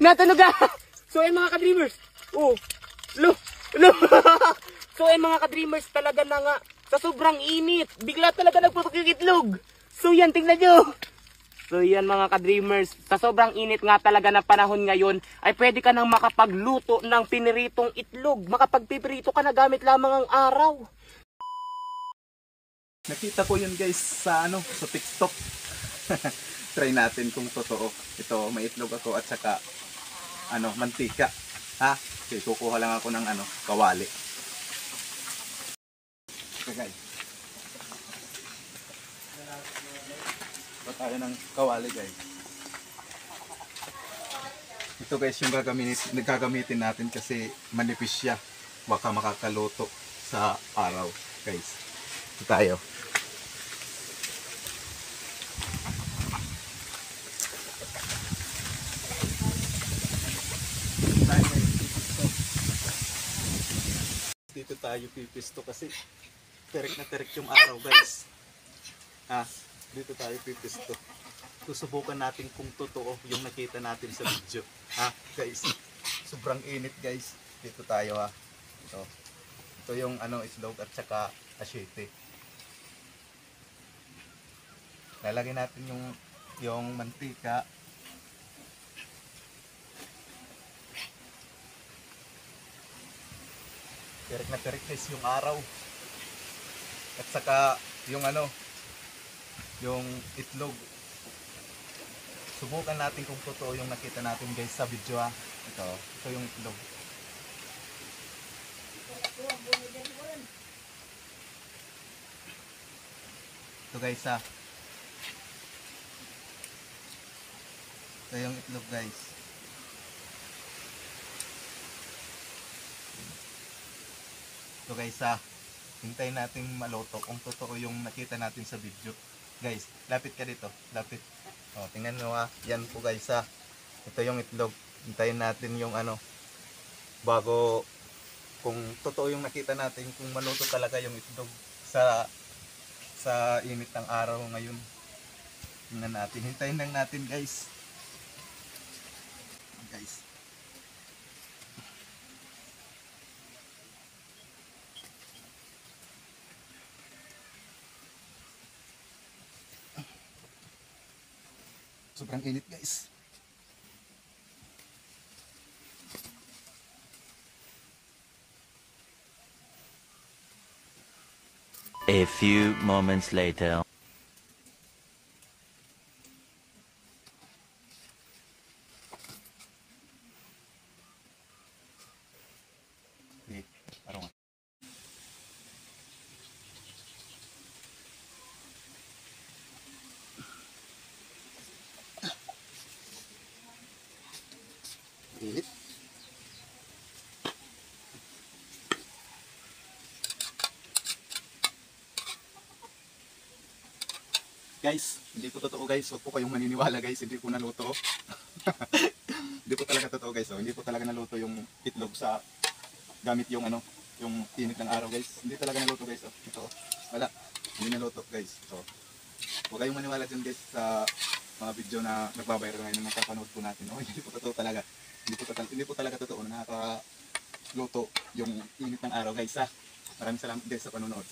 Natunog ah. So ayun mga ka-dreamers. Oh. Lo. So ayun mga ka-dreamers, talaga na nga sa sobrang init, bigla talaga nagputok yung itlog. So yan, tingnan nyo. So yan mga ka-dreamers, sa sobrang init nga talaga na panahon ngayon, ay pwede ka nang makapagluto ng piniritong itlog. Makapagpipirito ka na gamit lamang ang araw. Nakita ko yun guys sa sa TikTok. Try natin kung totoo. Ito, may itlog ako at saka mantika. Ha? Okay, kukuha lang ako ng kawali. Okay guys. Ito tayo ng kawali guys. Ito guys yung gagamitin natin kasi manipis siya. Baka makakaluto sa araw guys. Ito tayo. Dito tayo pipisto kasi terik na terik yung araw guys. Dito tayo pipisto. Susubukan natin kung totoo yung nakita natin sa video. Guys, sobrang init guys. Dito tayo Ito yung islog at saka asyete. Lalagyan natin yung mantika. Terik na terik guys yung araw. At saka yung yung itlog. Subukan natin kung totoo yung nakita natin guys sa video Ito yung itlog. Ito guys Ito yung itlog guys. Ito guys hintayin natin maluto kung totoo yung nakita natin sa video. Guys, lapit ka dito, lapit. Tingnan nyo yan po guys Ito yung itlog. Hintayin natin yung bago kung totoo yung nakita natin, kung maluto talaga yung itlog sa init ng araw ngayon. Tingnan natin, hintayin lang natin guys. Sobrang init guys. A few moments later. Init. Guys, hindi po totoo guys. Huwag po kayong maniniwala guys. Hindi po naluto. Hindi po talaga totoo guys. Hindi po talaga naluto yung itlog sa gamit yung yung init ng araw guys. Hindi talaga naluto guys. Ito. Wala. Hindi naluto guys. Huwag kayong maniwala dyan guys sa mga video na nagbabayar ngayon na nakapanood po natin. Hindi po totoo talaga. Hindi po talaga totoo na nakakaluto yung init ng araw guys. Maraming salamat guys sa panonood.